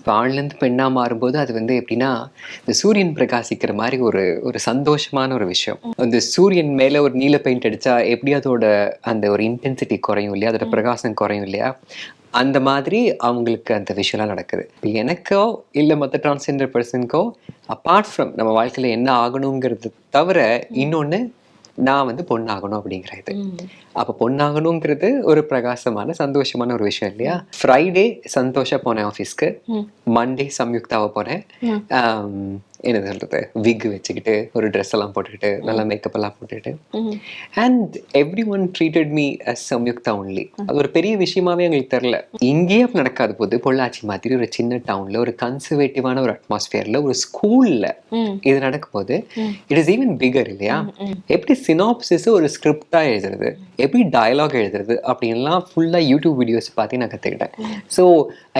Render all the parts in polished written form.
இப்போ ஆண்லேருந்து பெண்ணாக மாறும்போது அது வந்து எப்படின்னா இந்த சூரியன் பிரகாசிக்கிற மாதிரி ஒரு ஒரு சந்தோஷமான ஒரு விஷயம். அந்த சூரியன் மேலே ஒரு நீல பெயிண்ட் அடித்தா எப்படி அதோட அந்த ஒரு இன்டென்சிட்டி குறையும் இல்லையா, அதோட பிரகாசம் குறையும் இல்லையா, அந்த மாதிரி அவங்களுக்கு அந்த விஷயம்லாம் நடக்குது. இப்போ எனக்கோ இல்லை மற்ற டிரான்ஸ்ஜெண்டர் பர்சனுக்கோ அப்பார்ட் ஃப்ரம் நம்ம வாழ்க்கையில் என்ன ஆகணுங்கிறது தவிர இன்னொன்று நான் வந்து பொண்ணாகணும் அப்படிங்கிற இது. அப்போ பொண்ணாகணுங்கிறது ஒரு பிரகாசமான சந்தோஷமான ஒரு விஷயம் இல்லையா. ஃப்ரைடே சந்தோஷா போனேன் ஆஃபீஸ்க்கு, மண்டே சம்யுக்தாவை போனேன். என்ன சொல்றது, விக் வச்சுக்கிட்டு ஒரு ட்ரெஸ் எல்லாம் போட்டுக்கிட்டு நல்லா மேக்கப் எல்லாம் போட்டுக்கிட்டு, and everyone treated me as Samyuktha only. அது ஒரு பெரிய விஷயமாவே எங்களுக்கு தெரியல. இங்கேயே நடக்காத போது பொள்ளாச்சி மாதிரி ஒரு சின்ன டவுன்ல ஒரு கன்சர்வேட்டிவான ஒரு அட்மாஸ்பியர்ல ஒரு ஸ்கூல்ல இது நடக்கும்போது இட் இஸ் ஈவன் பிகர் இல்லையா. எப்படி சினாப்சிஸ் ஒரு ஸ்கிரிப்டா எழுதுறது, எப்படி டயலாக் எழுதுறது அப்படின்லாம் ஃபுல்லா யூடியூப் வீடியோஸ் பார்த்து நான் கற்றுக்கிட்டேன். So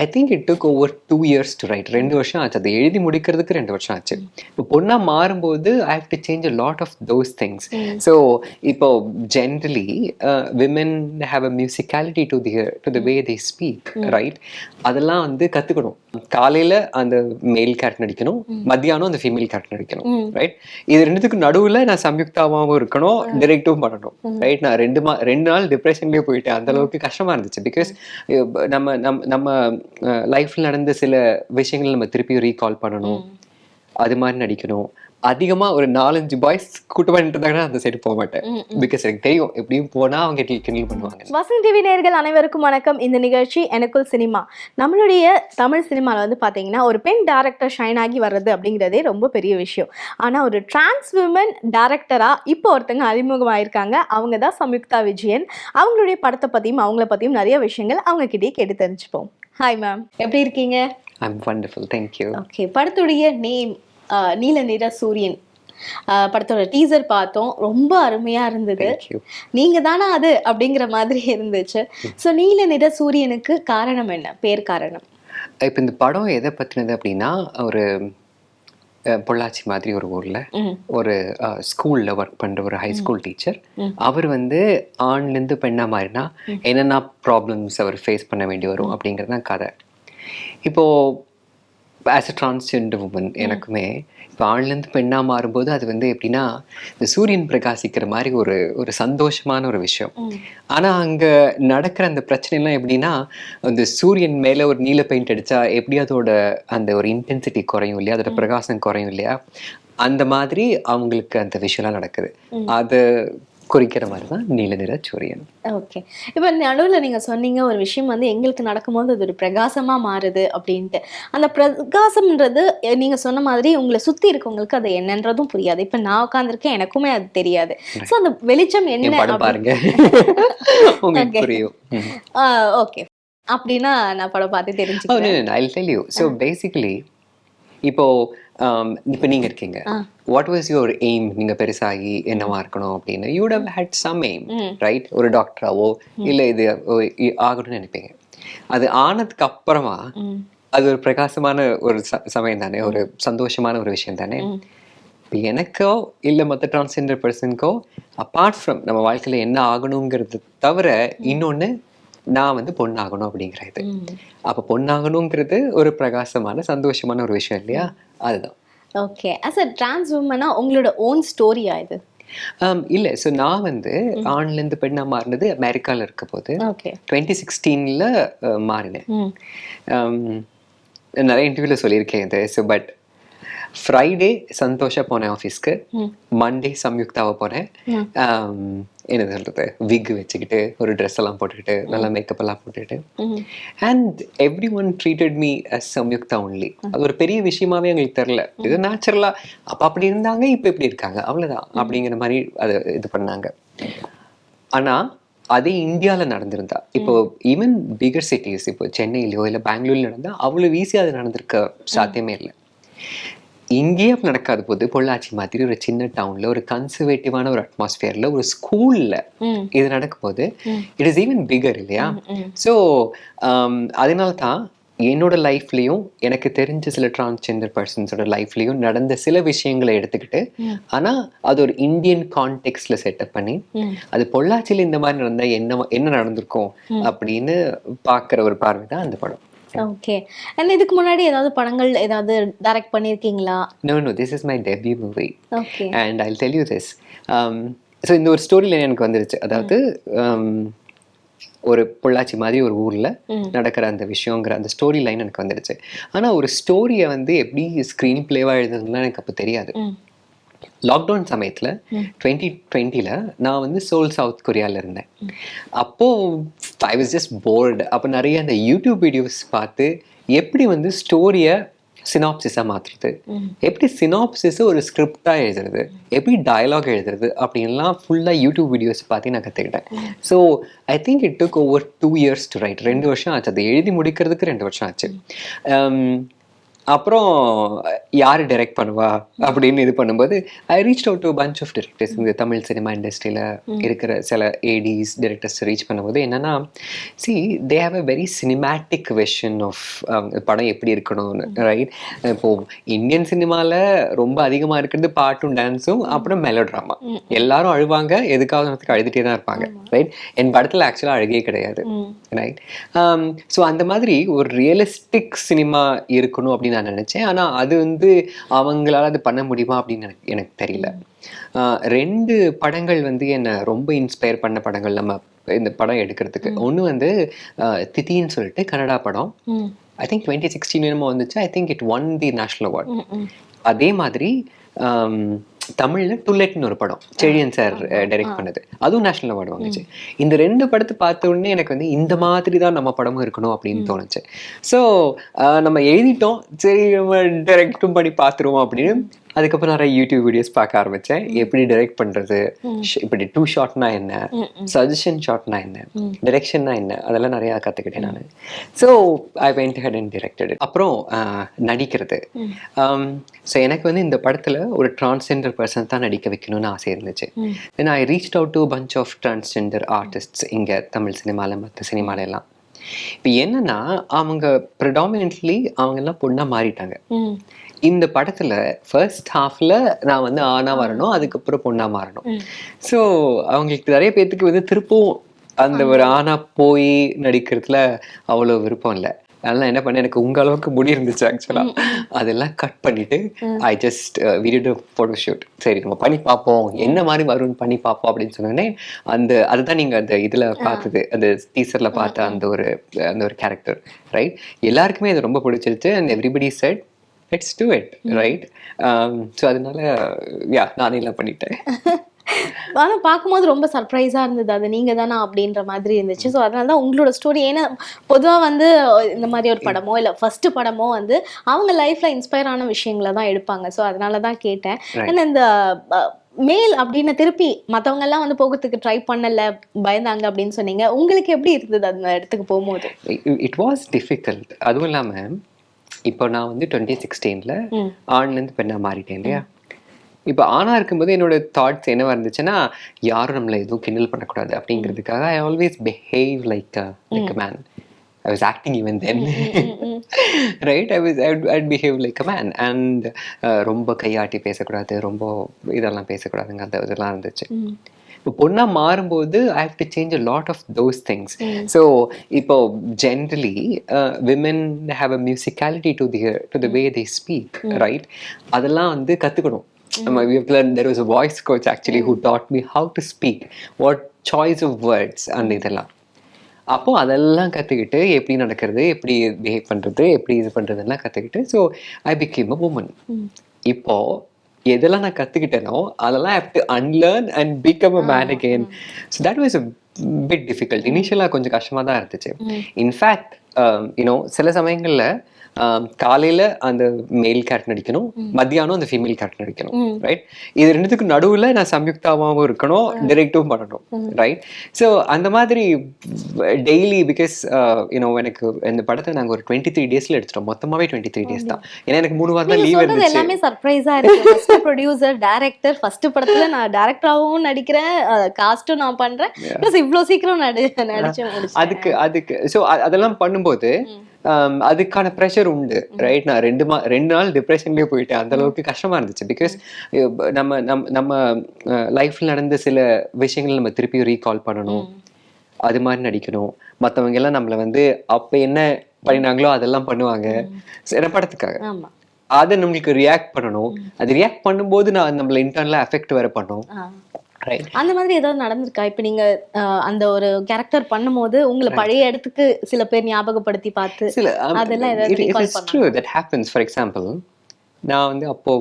I think it took over 2 years to right. 2 வருஷம் ஆச்சு அதை எழுதி முடிக்கிறதுக்கு. 2 வருஷம் ஆச்சு. இப்போ பொண்ணா மாறும்போது I have to change a lot of those things. So இப்போ generally women have a musicality to the way they speak, right. அதெல்லாம் வந்து கற்றுக்கணும். காலையில் அந்த மேல் கேரக்டர் நடிக்கணும், மத்தியானம் அந்த ஃபீமேல் கேரக்டர் நடிக்கணும், ரைட். இது ரெண்டுத்துக்கும் நடுவில் நான் சம்யுக்தாவாகவும் இருக்கணும், டிரெக்டும் பண்ணணும், ரைட். நான் 2 நாள் டிப்ரெஷன்லேயே போயிட்டேன். அந்த அளவுக்கு கஷ்டமாக இருந்துச்சு. பிகாஸ் நம்ம நம்ம லைஃப்பில் நடந்த சில விஷயங்கள் நம்ம திருப்பி ரீகால் பண்ணணும், அது மாதிரி நடிக்கணும். அதிகமாக ஒரு 4-5 பாய்ஸ் கூட்டு பண்ணிட்டு இருந்தாங்கன்னா அந்த சைடு போக மாட்டேன். பிகாஸ் எனக்கு தெரியும் எப்படியும் போனால் அவங்க கிண்டல் பண்ணுவாங்க. வசந்த் டிவி நேயர்கள் அனைவருக்கும் வணக்கம். இந்த நிகழ்ச்சி எனக்குள் சினிமா. நம்மளுடைய தமிழ் சினிமாவில் வந்து பார்த்தீங்கன்னா ஒரு பெண் டேரக்டர் ஷைன் ஆகி வர்றது அப்படிங்கிறதே ரொம்ப பெரிய விஷயம். ஆனால் ஒரு டிரான்ஸ் விமன் டேரக்டராக இப்போ ஒருத்தங்க அறிமுகமாயிருக்காங்க. அவங்க தான் சம்யுக்தா விஜயன். அவங்களுடைய படத்தை பற்றியும் அவங்கள பற்றியும் நிறைய விஷயங்கள் அவங்ககிட்டயே கேட்டு தெரிஞ்சுப்போம். ஹாய் மேம், எப்படி இருக்கீங்க? I'm wonderful, thank you. ஓகே, படத்துடைய நேம் நீல நிற சூரியன். படத்தோட டீசர் பார்த்தோம், ரொம்ப அருமையா இருந்தது. நீங்க தானா அது அப்படிங்கிற மாதிரி இருந்துச்சு. ஸோ நீல நிற சூரியனுக்கு காரணம் என்ன, பேர் காரணம்? இப்போ இந்த படம் எதை பற்றினது அப்படின்னா, ஒரு பொள்ளாச்சி மாதிரி ஒரு ஊரில் ஒரு ஸ்கூலில் ஒர்க் பண்ணுற ஒரு ஹை ஸ்கூல் டீச்சர். அவர் வந்து ஆண்லேருந்து பெண்ணாக மாறினா என்னென்ன ப்ராப்ளம்ஸ் அவர் ஃபேஸ் பண்ண வேண்டி வரும் அப்படிங்கிறது தான் கதை. இப்போது ஆஸ் அ டிரான்ஸ்ஜெண்டர் உமன் எனக்குமே இப்போ ஆண்லேருந்து பெண்ணாக மாறும்போது அது வந்து எப்படின்னா இந்த சூரியன் பிரகாசிக்கிற மாதிரி ஒரு ஒரு சந்தோஷமான ஒரு விஷயம். ஆனால் அங்கே நடக்கிற அந்த பிரச்சனைலாம் எப்படின்னா, அந்த சூரியன் மேலே ஒரு நீல பெயிண்ட் அடித்தா எப்படி அதோட அந்த ஒரு இன்டென்சிட்டி குறையும் இல்லையா, அதோட பிரகாசம் குறையும் இல்லையா, அந்த மாதிரி அவங்களுக்கு அந்த விஷயம்லாம் நடக்குது. அது குறிக்கிற மாதிரி தான் நீல நிற சூரியன். ஓகே, இப்போ நடுவில் நீங்கள் சொன்னீங்க ஒரு விஷயம் வந்து எங்களுக்கு நடக்கும்போது அது ஒரு பிரகாசமாக மாறுது அப்படின்ட்டு. அந்த பிரகாசம்ன்றது நீங்கள் சொன்ன மாதிரி உங்களை சுற்றி இருக்கவங்களுக்கு அது என்னன்றதும் புரியாது. இப்போ நான் உட்காந்துருக்கேன், எனக்குமே அது தெரியாது. ஸோ அந்த வெளிச்சம் என்ன பாருங்க உங்களுக்கு புரியும். ஓகே, அப்படின்னா நான் படம் பார்த்து தெரிஞ்சுக்கிறேன். I'll tell you. So basically இப்போ நீங்க இருக்கீங்க, வாட் வாஸ் யுவர் எய்ம்? நீங்க பெருசாகி என்னவா இருக்கணும் அப்படின்னு you would have had some aim, right? ஒரு டாக்டராவோ இல்லை இது ஆகணும்னு நினைப்பீங்க. அது ஆனதுக்கு அப்புறமா அது ஒரு பிரகாசமான ஒரு சமயம் தானே, ஒரு சந்தோஷமான ஒரு விஷயம் தானே. இப்போ எனக்கோ இல்லை மற்ற டிரான்ஸ்ஜெண்டர் பர்சனுக்கோ அப்பார்ட் ஃப்ரம் நம்ம வாழ்க்கையில் என்ன ஆகணுங்கிறது தவிர இன்னொன்று நான் வந்து பொண்ணாகணும் அப்படிங்கிற இது. அப்போ பொண்ணாகணுங்கிறது ஒரு பிரகாசமான சந்தோஷமான ஒரு விஷயம் இல்லையா, அதுதான். ஓகே, ஆஸ் அ டிரான்ஸ் உமனா உங்களோட ஓன் ஸ்டோரியா இது? இல்லை, ஸோ நான் வந்து ஆண்லேருந்து பெண்ணாக மாறினது அமெரிக்காவில் இருக்க போது 2016 மாறினேன். நிறைய இன்டர்வியூவில் சொல்லியிருக்கேன் இது. ஸோ பட் ஃப்ரைடே சந்தோஷா போனேன் ஆஃபீஸ்க்கு, மண்டே சம்யுக்தாவை போனேன். என்ன சொல்கிறது, விக் வச்சுக்கிட்டு ஒரு ட்ரெஸ் எல்லாம் போட்டுக்கிட்டு நல்லா மேக்கப் எல்லாம் போட்டுக்கிட்டு, and everyone treated me as Samyuktha only. அது ஒரு பெரிய விஷயமாவே எங்களுக்கு தெரில. இது நேச்சுரலாக அப்போ அப்படி இருந்தாங்க, இப்போ எப்படி இருக்காங்க அவ்வளோதான் அப்படிங்கிற மாதிரி அதை இது பண்ணாங்க. ஆனால் அதே இந்தியாவில் நடந்திருந்தா, இப்போ ஈவன் பிகர் சிட்டிஸ், இப்போ சென்னையிலையோ இல்லை பெங்களூர்லையோ நடந்தால் அவ்வளோ ஈஸியாக அது நடந்திருக்க சாத்தியமே இல்லை. இங்கேயே நடக்காத போது பொள்ளாச்சி மாதிரி ஒரு சின்ன டவுன்ல ஒரு கன்சர்வேட்டிவான ஒரு அட்மாஸ்பியர்ல ஒரு ஸ்கூல்ல இது நடக்கும்போது இட் இஸ் ஈவன் பிகர் இல்லையா. ஸோ அதனால தான் என்னோட லைஃப்லையும் எனக்கு தெரிஞ்ச சில டிரான்ஸ்ஜெண்டர் பர்சன்ஸோட லைஃப்லையும் நடந்த சில விஷயங்களை எடுத்துக்கிட்டு, ஆனால் அது ஒரு இந்தியன் கான்டெக்ட்ல செட்டப் பண்ணி அது பொள்ளாச்சியில் இந்த மாதிரி நடந்தால் என்ன நடந்திருக்கும் அப்படின்னு பார்க்குற ஒரு பார்வை தான் அந்த படம். ஓகே. அண்ட் இதுக்கு முன்னாடி ஏதாவது படங்கள் ஏதாவது டைரக்ட் பண்ணியிருக்கீங்களா? No, this is my debut movie. Okay. And I'll tell you this. So இந்த ஒரு ஸ்டோரி லைன் எனக்கு வந்துருச்சு. அதாவது ஒரு பொள்ளாச்சி மாதிரி ஒரு ஊரில் நடக்கிற அந்த விஷயங்கிற அந்த ஸ்டோரி லைன் எனக்கு வந்துருச்சு. ஆனால் ஒரு ஸ்டோரியை வந்து எப்படி ஸ்க்ரீன் பிளேவாக எழுதுறதுலாம் எனக்கு அப்போ தெரியாது. லாக்டவுன் சமயத்தில் 2020 நான் வந்து சோல் சவுத் கொரியாவில் இருந்தேன். அப்போது ஐ வாஸ் ஜஸ்ட் போர்டு. அப்போ நிறைய அந்த யூடியூப் வீடியோஸ் பார்த்து எப்படி வந்து ஸ்டோரியை சினாப்சிஸாக மாற்றுறது, எப்படி சினாப்சிஸை ஒரு ஸ்கிரிப்டாக எழுதுறது, எப்படி டயலாக் எழுதுறது அப்படின்லாம் ஃபுல்லாக யூடியூப் வீடியோஸ் பார்த்து நான் கற்றுக்கிட்டேன். So I think it took over 2 years to right. 2 வருஷம் ஆச்சு. அதை எழுதி முடிக்கிறதுக்கு 2 வருஷம் ஆச்சு. அப்புறம் யார் டைரக்ட் பண்ணுவா அப்படின்னு இது பண்ணும்போது I reach out to bunch of directors. இந்த தமிழ் சினிமா இண்டஸ்ட்ரியில் இருக்கிற சில ஏடிஸ் டிரெக்டர்ஸ் ரீச் பண்ணும்போது என்னன்னா, see they have a very cinematic vision of படம் எப்படி இருக்கணும்னு, ரைட்? இப்போது இந்தியன் சினிமாவில் ரொம்ப அதிகமாக இருக்கிறது பாட்டும் டான்ஸும் அப்புறம் மெலோ ட்ராமா. எல்லாரும் அழுவாங்க, எதுக்காக அழுதுகிட்டே தான் இருப்பாங்க, ரைட்? என் படத்தில் ஆக்சுவலாக அழுகே கிடையாது, ரைட்? ஸோ அந்த மாதிரி ஒரு ரியலிஸ்டிக் சினிமா இருக்கணும் அப்படின்னு நான் நினைச்சேன். ஆனா அது வந்து அவங்களால அது பண்ண முடியுமா அப்படின்னு எனக்கு தெரியல. 2 படங்கள் வந்து என்னை ரொம்ப இன்ஸ்பயர் பண்ண படங்கள் நம்ம இந்த படம் எடுக்கிறதுக்கு. ஒன்று வந்து திதின்னு சொல்லிட்டு கன்னடா படம். ஐ திங்க் 2016 என்னமோ வந்துச்சு. I think it one the national award. அதே மாதிரி தமிழ்ல டுல்லெட்னு ஒரு படம் செழியன் சார் டைரக்ட் பண்ணது, அதுவும் நேஷனல் அவார்டு வாங்குச்சு. இந்த 2 படத்தை பார்த்த உடனே எனக்கு வந்து இந்த மாதிரி தான் நம்ம படமும் இருக்கணும் அப்படின்னு தோணுச்சு. ஸோ நம்ம எழுதிட்டோம், சரி நம்ம டைரக்டும் பண்ணி பார்த்துருவோம் அப்படின்னு. அதுக்கப்புறம் நிறைய யூடியூப் வீடியோஸ் பார்க்க ஆரம்பித்தேன். எப்படி டைரக்ட் பண்ணுறது, இப்படி 2 ஷாட்னா என்ன, சஜஷன் ஷாட்னா என்ன, டைரெக்ஷன்னா என்ன, அதெல்லாம் நிறையா கற்றுக்கிட்டேன் நான். So I went head and directed. அப்புறம் நடிக்கிறது. ஸோ எனக்கு வந்து இந்த படத்தில் ஒரு டிரான்ஸ்ஜெண்டர் பர்சன் தான் நடிக்க வைக்கணும்னு ஆசை இருந்துச்சு. Then I reached out to bunch of transgender artists இங்கே தமிழ் சினிமாவில் மற்ற சினிமாலெல்லாம். இப்போ என்னன்னா, அவங்க ப்ரிடாமினென்ட்லி அவங்கெல்லாம் பொண்ணாக மாறிட்டாங்க. இந்த படத்துல ஃபர்ஸ்ட் ஹாஃப்ல நான் வந்து ஆணா வரணும், அதுக்கப்புறம் பொண்ணா மாறணும். ஸோ அவங்களுக்கு நிறைய பேர்த்துக்கு வந்து திருப்பவும் அந்த ஒரு ஆணா போய் நடிக்கிறதுல அவ்வளோ விருப்பம் இல்லை. அதனால என்ன பண்ணேன், எனக்கு உங்க அளவுக்கு முடி இருந்துச்சு ஆக்சுவலா. அதெல்லாம் கட் பண்ணிட்டு I just video photo shoot. சரி நம்ம பண்ணி பார்ப்போம், என்ன மாதிரி வரும்னு பண்ணி பார்ப்போம் அப்படின்னு சொன்னோடனே அதுதான் நீங்க அந்த இதுல பார்த்தது, அந்த டீசர்ல பார்த்த அந்த ஒரு கேரக்டர், ரைட்? எல்லாருக்குமே அது ரொம்ப பிடிச்சிருச்சு. And everybody set let's do it, right? So அதனால நானே எல்லாம் பண்ணிட்டேன். ஆனா பார்க்கும்போது ரொம்ப சர்ப்ரைஸா இருந்தது, அது நீங்க தானா அப்படின்ற மாதிரி இருந்துச்சு. ஸோ அதனால தான் உங்களோட ஸ்டோரி. ஏன்னா பொதுவா வந்து இந்த மாதிரி ஒரு படமோ இல்லை ஃபர்ஸ்ட் படமோ வந்து அவங்க லைஃப்ல இன்ஸ்பயர் ஆன விஷயங்களை தான் எடுப்பாங்க. ஸோ அதனால தான் கேட்டேன். ஏன்னா இந்த மேல் அப்படின்னு திருப்பி மற்றவங்க எல்லாம் வந்து போகிறதுக்கு ட்ரை பண்ணல, பயந்தாங்க அப்படின்னு சொன்னீங்க. உங்களுக்கு எப்படி இருந்தது அந்த இடத்துக்கு போகும்போது? It was difficult. அதுவும் இல்லாமல் இப்போ நான் வந்து 2016 ஆண்லேருந்து பெண்ணாக மாறிட்டேன் இல்லையா? இப்போ ஆணாக இருக்கும்போது என்னோட தாட்ஸ் என்னவா இருந்துச்சுன்னா, யாரும் நம்மளை எதுவும் கிண்டல் பண்ணக்கூடாது அப்படிங்கிறதுக்காக I always behave like a man. I was acting even then, right? I'd behave like a man. And ரொம்ப கையாட்டி பேசக்கூடாது, ரொம்ப இதெல்லாம் பேசக்கூடாதுங்க, அந்த இதெல்லாம் இருந்துச்சு. இப்போ பொண்ணா மாறும்போது I have to change a lot of those things. So இப்போ generally women have a musicality to the way they speak, right? அதெல்லாம் வந்து கற்றுக்கணும். There was a voice coach actually who taught me how to speak, what choice of words and இதெல்லாம். அப்போ அதெல்லாம் கற்றுக்கிட்டு எப்படி நடக்கிறது, எப்படி பிஹேவ் பண்ணுறது, எப்படி இது பண்ணுறதுலாம் கற்றுக்கிட்டு so I became a woman. இப்போ எதெல்லாம் நான் கற்றுக்கிட்டேனோ அதெல்லாம் have to unlearn and become a man again. So that was a bit difficult. இனிஷியலாக கொஞ்சம் கஷ்டமாக தான் இருந்துச்சு. இன்ஃபேக்ட் சில சமயங்களில் காலையில் அந்த மேல் கேரக்டர் நடிக்கணும், மத்தியானம் அந்த ஃபீமேல் கேரக்டர் நடிக்கணும், ரைட்? இது ரெண்டுத்துக்கும் நடுவில் நான் சம்யுக்தாவாகவும் இருக்கணும், டைரக்டும் பண்ணணும், ரைட்? ஸோ அந்த மாதிரி டெய்லி பிகாஸ் எனக்கு இந்த படத்தை நாங்கள் ஒரு 23 daysல எடுத்துட்டோம். மொத்தமாகவே 23 days தான். ஏன்னா எனக்கு 3 வாரம் தான் லீவ் இருந்துச்சு. எல்லாமே சர்ப்ரைஸா இருக்கு. ஃபர்ஸ்ட் ப்ரொடியூசர், டைரக்டர், ஃபர்ஸ்ட் படத்துல நான் டைரக்டராகவும் நடிக்கிறேன், காஸ்டும் நான் பண்றேன், ப்ளஸ் இவ்வளோ சீக்கிரம் நடிச்சு முடிச்சேன். அதுக்கு ஸோ அதெல்லாம் பண்ணும்போது அதுக்கான ப்ரெஷர் உண்டு, ரைட்? நான் 2 நாள் டிப்ரெஷன்லேயே போயிட்டேன். அந்த அளவுக்கு கஷ்டமா இருந்துச்சு. பிகாஸ் நம்ம லைஃப்ல நடந்த சில விஷயங்கள் நம்ம திருப்பி ரீகால் பண்ணணும், அது மாதிரி நடிக்கணும். மற்றவங்க எல்லாம் நம்மளை வந்து அப்போ என்ன பண்ணினாங்களோ அதெல்லாம் பண்ணுவாங்க சில படத்துக்காக. ஆமா. அதை நம்மளுக்கு ரியாக்ட் பண்ணணும். அது ரியாக்ட் பண்ணும்போது நான் நம்மள இன்டர்னலா அஃபெக்ட் வேற பண்ணும். ரைட். அந்த மாதிரி ஏதாவது நடந்திருக்கா? இப்ப நீங்க அந்த ஒரு கேரக்டர் பண்ணும்போது உங்களை பழைய இடத்துக்கு சில பேர் ஞாபகப்படுத்தி பார்த்து சில அதெல்லாம் ஏதாவது it recall is பண்ணாங்களா? true that happens. For example, நான் வந்து அப்போ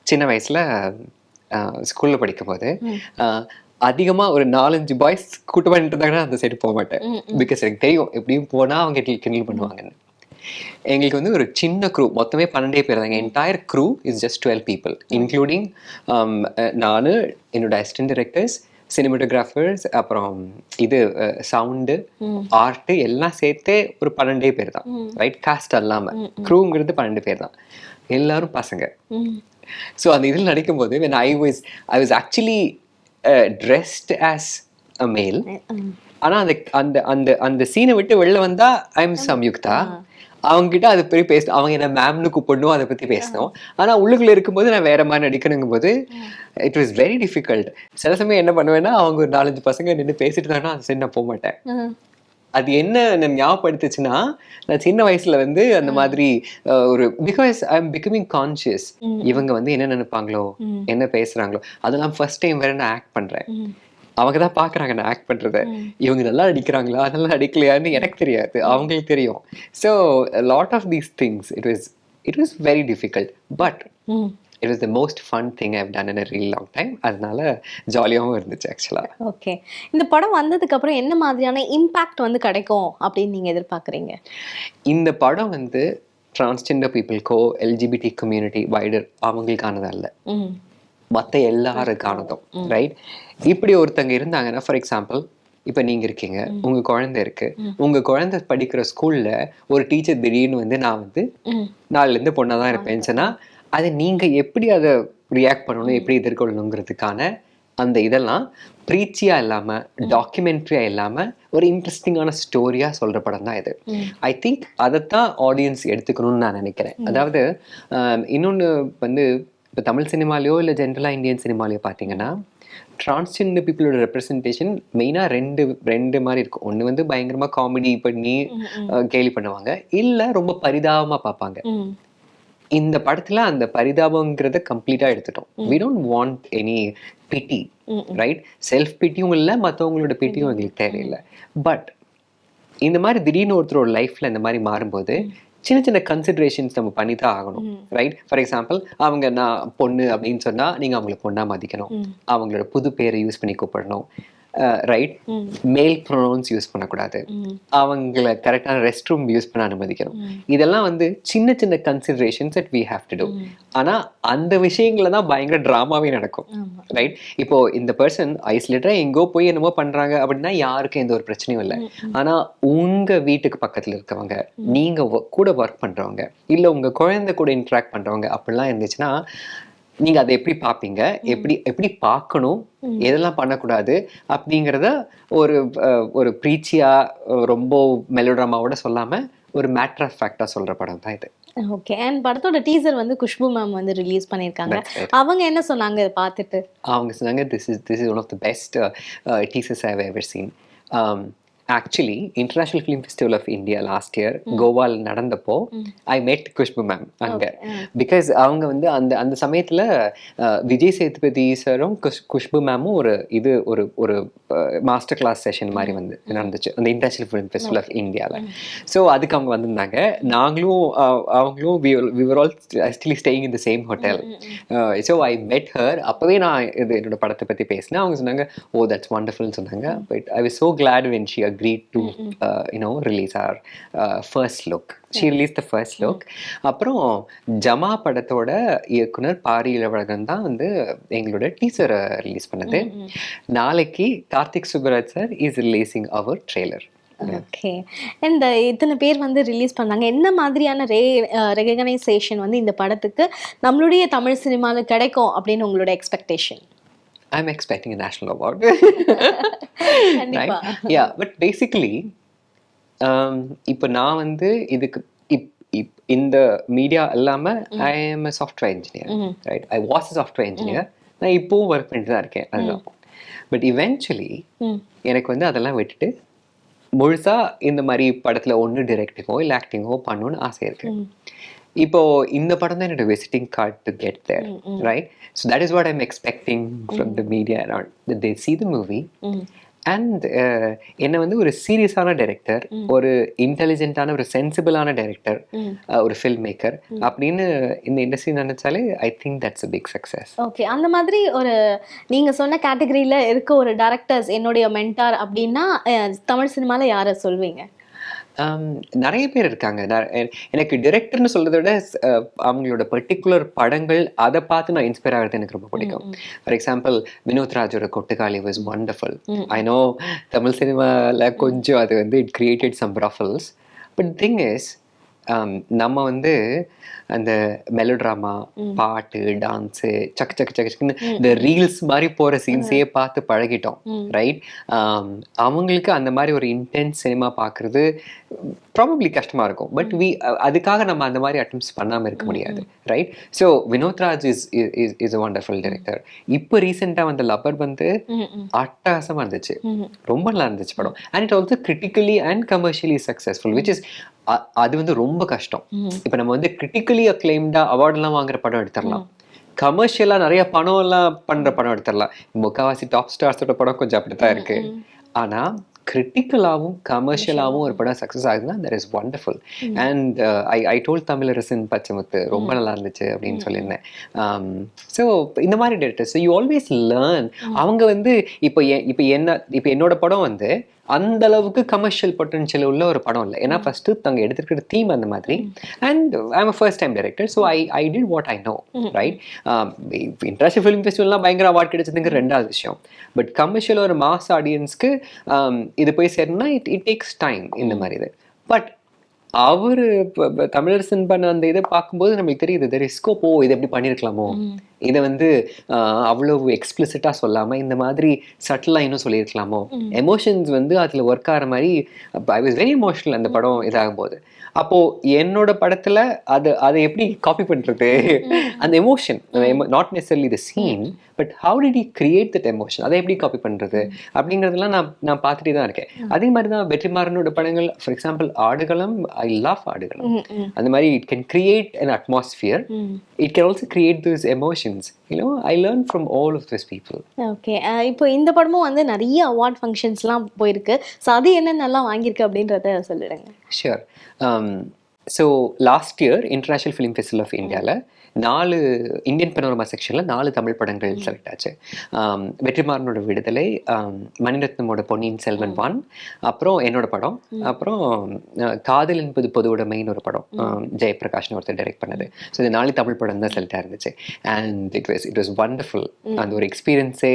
சின்ன வயசுல ஸ்கூல்ல படிக்கும்போது அதிகமா ஒரு 4-5 பாய்ஸ் கூட்டு பண்ணிட்டு இருந்தாங்கன்னா அந்த சைடு போக மாட்டேன். பிகாஸ் எனக்கு தெரியும் எப்படியும் போனா அவங்க கிண்டல் பண்ணுவாங்கன்னு. எங்களுக்கு வந்து ஒரு சின்ன க்ரூ, மொத்தமே 12 பேர் தான். Entire crew is just 12 people, including நான், என்னோட அசிஸ்டன்ட் டைரக்டர்ஸ், சினிமாட்டோகிராஃபர்ஸ், அப்புறம் இது சவுண்டு, ஆர்ட் எல்லாம் சேர்த்தே ஒரு 12 பேர் தான். ரைட், காஸ்ட் அல்லாம க்ரூங்கிறது 12 பேர் தான். எல்லாரும் பசங்க. ஸோ அந்த இதில் நடிக்கும்போது when I was actually dressed as a male. ஆனா அந்த அந்த அந்த அந்த சீனை விட்டு வெளில வந்தா ஐம் சம்யுக்தா. அவங்க கிட்ட அதை பற்றி பேசணும், அவங்க என்ன மேம்னு கூப்பிடணும், அதை பத்தி பேசணும். ஆனா உள்ளுக்குள்ள இருக்கும்போது நான் வேற மாதிரி நடிக்கணுங்கும் போது இட் வாஸ் வெரி டிஃபிகல்ட். சில சமயம் என்ன பண்ணுவேன்னா, அவங்க ஒரு 4-5 பசங்க நின்று பேசிட்டு இருந்தாங்கன்னா அந்த சைடு நான் போக மாட்டேன். அது என்ன ஞாபகப்படுத்துச்சுன்னா, நான் சின்ன வயசுல வந்து அந்த மாதிரி ஒரு because I am becoming conscious. இவங்க வந்து என்ன நினைப்பாங்களோ, என்ன பேசுறாங்களோ, அதெல்லாம் ஃபர்ஸ்ட் டைம் வேற நான் ஆக்ட் பண்றேன். அவங்க தான் பாக்குறாங்க நான் ஆக்ட் பண்றத. இவங்க நல்லா நடிக்கிறாங்களா, அதெல்லாம் நடிக்கலையான்னு எனக்கு தெரியாது, அவங்களுக்கு தெரியும். So lot of these things it was very difficult, but it was the most fun thing I have done in a really long time. அதனால ஜாலியாகவும் இருந்துச்சு ஆக்சுவலா. ஓகே, இந்த படம் வந்ததுக்கு அப்புறம் என்ன மாதிரியான இம்பாக்ட் வந்து கிடைக்கும் அப்படின்னு நீங்க எதிர்பார்க்குறீங்க? இந்த படம் வந்து டிரான்ஸ்ஜெண்டர் பீப்புளுக்கோ எல்ஜிபிடி கம்யூனிட்டி வைடர் அவங்களுக்கானதல்ல, மற்ற எல்லாருக்கானதும். ரைட். இப்படி ஒருத்தங்க இருந்தாங்கன்னா, ஃபார் எக்ஸாம்பிள் இப்போ நீங்க இருக்கீங்க, உங்க குழந்தை இருக்கு, உங்க குழந்தை படிக்கிற ஸ்கூல்ல ஒரு டீச்சர் திடீர்னு வந்து நான் வந்து நாளிலேருந்து பொண்ணா தான் இருப்பேன்னு சொன்னா, அதை நீங்க எப்படி அதை ரியாக்ட் பண்ணணும், எப்படி எதிர்கொள்ளணுங்கிறதுக்கான அந்த இதெல்லாம் ப்ரீச்சியா இல்லாம டாக்குமெண்ட்ரியா இல்லாம ஒரு இன்ட்ரெஸ்டிங்கான ஸ்டோரியா சொல்ற படம் தான் இது. ஐ திங்க் அதைத்தான் ஆடியன்ஸ் எடுத்துக்கணும்னு நான் நினைக்கிறேன். அதாவது இன்னொன்று வந்து இப்போ தமிழ் சினிமாலேயோ இல்லை ஜென்ரலாக இந்தியன் சினிமாலேயோ பார்த்தீங்கன்னா, டிரான்ஸ்ஜெண்டர் பீப்புளோட ரெப்ரஸன்டேஷன் மெயினாக ரெண்டு மாதிரி இருக்கும். ஒன்று வந்து பயங்கரமாக காமெடி பண்ணி கேலி பண்ணுவாங்க, இல்லை ரொம்ப பரிதாபமாக பார்ப்பாங்க. இந்த படத்துல அந்த பரிதாபங்கிறத கம்ப்ளீட்டா எடுத்துட்டோம். we don't want any pity, right? Self பிட்டியும் இல்லை, மற்றவங்களோட பிட்டியும் எங்களுக்கு தேவையில்லை. பட் இந்த மாதிரி திடீர்னு ஒருத்தரோட லைஃப்ல இந்த மாதிரி மாறும்போது சின்ன சின்ன கன்சிடரேஷன்ஸ் நம்ம பண்ணி தான் ஆகணும். ரைட். ஃபார் எக்ஸாம்பிள், அவங்க நான் பொண்ணு அப்படின்னு சொன்னா நீங்க அவங்கள பொண்ணா மதிக்கணும், அவங்களோட புது பேரை யூஸ் பண்ணி கூப்பிடணும். ரைட். மேல் ப்ரொனவுன்ஸ் யூஸ் பண்ணக்கூடாது, அவங்கள கரெக்டான ரெஸ்ட் ரூம் யூஸ் பண்ண அனுமதிக்கணும். இதெல்லாம் வந்து சின்ன சின்ன considerations that we have to do. ஆனா அந்த விஷயங்கள தான் பயங்கர டிராமாவே நடக்கும். ரைட். இப்போ இந்த பர்சன் ஐசோலேட்டரா எங்கோ போய் என்னமோ பண்றாங்க அப்படின்னா யாருக்கும் எந்த ஒரு பிரச்சனையும் இல்லை. ஆனா உங்க வீட்டுக்கு பக்கத்துல இருக்கவங்க, நீங்க கூட ஒர்க் பண்றவங்க, இல்ல உங்க குழந்தை கூட இன்டராக்ட் பண்றவங்க அப்படிலாம் இருந்துச்சுன்னா நீங்க அதை எப்படி பார்ப்பீங்க, எப்படி பார்க்கணும், எதெல்லாம் பண்ணக்கூடாது அப்படிங்கிறத ஒரு ப்ரீச்சியா ரொம்ப மெலோட்ராமாவோட சொல்லாம ஒரு மேட்டர் ஆஃப் ஃபேக்டா சொல்ற படம் தான் இது. ஓகே. அண்ட் படத்தோட டீசர் வந்து குஷ்பு மேம் வந்து ரிலீஸ் பண்ணியிருக்காங்க. அவங்க என்ன சொன்னாங்க இதை பார்த்துட்டு? அவங்க சொன்னாங்க, this is one of the best teasers I have ever seen. Actually international film festival of India last year கோவால் நடந்தப்போ ஐ மெட் குஷ்பு மேம் அங்கே. பிகாஸ் அவங்க வந்து அந்த சமயத்தில் விஜய் சேதுபதி சாரும் குஷ்பு மேமும் ஒரு மாஸ்டர் கிளாஸ் செஷன் மாதிரி வந்து நடந்துச்சு அந்த இன்டர்நேஷனல் ஃபிலிம் ஃபெஸ்டிவல் ஆஃப் இந்தியாவில். ஸோ அதுக்கு அவங்க வந்திருந்தாங்க. நாங்களும் அவங்களும் we were all still staying in the same hotel. So I met her. அப்போவே நான் என்னோட படத்தை பற்றி பேசினேன். அவங்க சொன்னாங்க, ஓ தட்ஸ் வண்டர்ஃபுல்னு சொன்னாங்க. But I was so glad when she agreed to release our first look. She released the first look. அப்புறம் ஜமா படத்தோட இயக்குனர் பாரி இளவழகன் தான் வந்து எங்களோட டீசரை ரிலீஸ் பண்ணது. நாளைக்கு Karthik Subbaraj sir is releasing our trailer. Okay. இந்த இத்தனை பேர் வந்து ரிலீஸ் பண்ணாங்க, என்ன மாதிரியான ரெகனைசேஷன் வந்து இந்த படத்துக்கு நம்மளுடைய தமிழ் சினிமாவில் கிடைக்கும் அப்படின்னு உங்களோட expectation? I'm expecting a national award. Right? Yeah, but basically இப்போ நான் வந்து இதுக்கு இந்த மீடியா இல்லாம I am a software engineer, right? I was a software engineer. நான் இப்போவும் ஒர்க் பண்ணிட்டு தான் இருக்கேன். அதுதான். பட் இவென்ச்சுவலி எனக்கு வந்து அதெல்லாம் விட்டுட்டு முழுசா இந்த மாதிரி படத்துல ஒன்று டிரெக்டிங்கோ இல்லை ஆக்டிங்கோ பண்ணணும்னு ஆசை இருக்கு. இப்போ இந்த படம் தான் என்னோட visiting card to get there, right? So that is what I'm expecting from the media around. They see the movie அண்ட் என்னை வந்து ஒரு சீரியஸான டைரக்டர், ஒரு இன்டெலிஜென்ட்டான ஒரு சென்சிபிளான டைரக்டர், ஒரு ஃபில்ம் மேக்கர் அப்படின்னு இந்த இண்டஸ்ட்ரி நினைச்சாலே I think that's a big success. Okay, அந்த மாதிரி ஒரு நீங்க சொன்ன கேட்டகரியில இருக்க ஒரு டைரக்டர்ஸ் என்னுடைய மென்டார் அப்படின்னா தமிழ் சினிமால யாரை சொல்வீங்க? நிறைய பேர் இருக்காங்க. எனக்கு டிரெக்டர்னு சொல்றதை விட அவங்களோட பர்டிகுலர் படங்கள் அதை பார்த்து நான் இன்ஸ்பயர் ஆகிறது எனக்கு ரொம்ப பிடிக்கும். ஃபார் எக்ஸாம்பிள் வினோத் ராஜோட Kottukkaali was wonderful. I know Tamil சினிமாவில் கொஞ்சம் அது வந்து it created some ruffles, but thing is நம்ம வந்து அந்த மெலோட்ராமா, பாட்டு, டான்ஸு, சக்கு சக்கு சக்குன்னு இந்த ரீல்ஸ் மாதிரி போகிற சீன்ஸையே பார்த்து பழகிட்டோம், ரைட்? அவங்களுக்கு அந்த மாதிரி ஒரு இன்டென்ஸ் சினிமா பார்க்குறது ப்ராபப்ளி கஷ்டமாக இருக்கும். பட் அதுக்காக நம்ம அந்த மாதிரி அட்டெம்ப்ட்ஸ் பண்ணாமல் இருக்க முடியாது, right? So Vinoth Raj is a wonderful director. இப்போ ரீசெண்டாக வந்த லப்பர் வந்து அட்டகாசமாக இருந்துச்சு, ரொம்ப நல்லா இருந்துச்சு படம். And it also critically and commercially successful, which is அது வந்து ரொம்ப கஷ்டம். இப்போ நம்ம வந்து கிரிட்டிக்கலி அக்ளைம்டா அவார்டெல்லாம் வாங்குற படம் எடுத்துடலாம், கமர்ஷியலா நிறைய பணம் எல்லாம் பண்ற படம் எடுத்துடலாம். முக்காவாசி டாப் ஸ்டார்ஸோட படம் கொஞ்சம் அப்படித்தான் இருக்கு. ஆனா கிரிட்டிக்கலாகவும் கமர்ஷியலாகவும் ஒரு படம் சக்ஸஸ் ஆகுதுன்னா that is wonderful. And I told Tamilarasan Pachaimuthu ரொம்ப நல்லா இருந்துச்சு அப்படின்னு சொல்லியிருந்தேன். ஸோ இந்த மாதிரி டேரக்டர்ஸ் யூ ஆல்வேஸ் லேர்ன். அவங்க வந்து இப்போ என்னோட படம் வந்து அந்த அளவுக்கு கமர்ஷியல் பொட்டன்ஷியல் உள்ள ஒரு படம் இல்லை. ஏன்னா ஃபர்ஸ்ட் தங்க எடுத்துக்கிற தீம் அந்த மாதிரி. And I am first time director, so I did what I know, right? International film ஃபெஸ்டிவல்லாம் பயங்கர அவார்ட் கிடைச்சதுங்க ரெண்டாவது விஷயம். பட் கமர்ஷியல் ஒரு மாஸ் ஆடியன்ஸ்க்கு இது போய் சேரணும்னா இட் டேக்ஸ் டைம் இந்த மாதிரி இது. பட் அவர் தமிழரசன் பண்ண அந்த இதை பார்க்கும்போது நம்மளுக்கு தெரியுது தெர் இஸ் ஸ்கோப். இது எப்படி பண்ணியிருக்கலாமோ, இதை வந்து அவ்வளவு எக்ஸ்பிளிசிட்டாக சொல்லாமல் இந்த மாதிரி சட்டிலாக இன்னும் சொல்லியிருக்கலாமோ, எமோஷன்ஸ் வந்து அதில் ஒர்க் ஆகிற மாதிரி. ஐ வாஸ் வெரி எமோஷனல் அந்த படம் இதாகும் போது. அப்போது என்னோட படத்தில் அதை எப்படி காப்பி பண்ணுறது, அந்த emotion, not necessarily the scene, but how did you create that emotion, அதை எப்படி காப்பி பண்ணுறது அப்படிங்கிறதெல்லாம் நான் பார்த்துட்டே தான் இருக்கேன். அதே மாதிரி தான் வெற்றிமாறனோட படங்கள். For example Aadukalam, I love Aadukalam. அந்த மாதிரி it can create an atmosphere, it can also create those emotions. I learned from all of those people. Okay, இப்போ இந்த படமும் வந்து நிறைய அவார்ட் ஃபங்க்ஷன்ஸ்லாம் போயிருக்கு. ஸோ அது என்னென்னலாம் வாங்கியிருக்கு அப்படின்றத சொல்லிடுங்க. Sure. So last year international film festival of இந்தியாவில் 4 இந்தியன் பனோரமா செக்ஷனில் 4 தமிழ் படங்கள் செலக்ட் ஆச்சு. வெற்றிமாறனோட விடுதலை, மணிரத்னமோட பொன்னியின் செல்வன் 1, அப்புறம் என்னோட படம், அப்புறம் காதல் என்பது பொது உடைமைன்னு ஒரு படம் ஜெயபிரகாஷ்னு ஒருத்தர் டைரக்ட் பண்ணது. ஸோ இந்த 4 தமிழ் படம் தான் செலக்ட் ஆயிருந்துச்சு. And it was wonderful. அந்த ஒரு எக்ஸ்பீரியன்ஸே,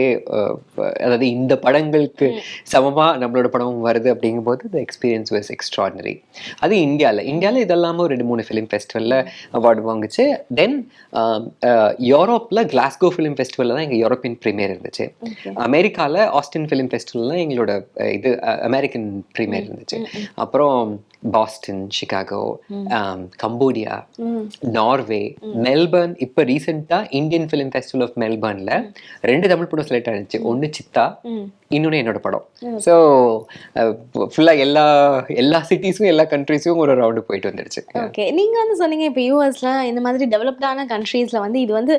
அதாவது இந்த படங்களுக்கு சமமாக நம்மளோட படம் வருது அப்படிங்கும்போது the experience was extraordinary. அது இந்தியாவில் இதெல்லாமல் ஒரு 2-3 ஃபிலிம் ஃபெஸ்டிவலில் அவார்டு வாங்குச்சு. தென் யூரோப்பில் கிளாஸ்கோ ஃபிலிம் ஃபெஸ்டிவலில் தான் எங்கள் யூரோப்பியன் ப்ரீமியர் இருந்துச்சு. அமெரிக்காவில் ஆஸ்டின் ஃபிலிம் ஃபெஸ்டிவலில் தான் எங்களோட இது அமெரிக்கன் ப்ரீமியர் இருந்துச்சு. அப்புறம் Boston, Chicago, Cambodia, Norway, Melbourne. இப்போ ரீசெண்டாக இந்தியன் ஃபிலிம் ஃபெஸ்டிவல் ஆஃப் மெல்பர்னில் 2 தமிழ் படம் செலக்ட் ஆகிடுச்சு. ஒன்று சித்தா, இன்னொன்று என்னோட படம். ஸோ ஃபுல்லாக எல்லா சிட்டிஸும் எல்லா கண்ட்ரிஸும் ஒரு ரவுண்டு போயிட்டு வந்துடுச்சு. ஓகே, நீங்கள் வந்து சொன்னீங்க இப்போ யூஎஸ்ல இந்த மாதிரி டெவலப்டான கண்ட்ரீஸில் வந்து இது வந்து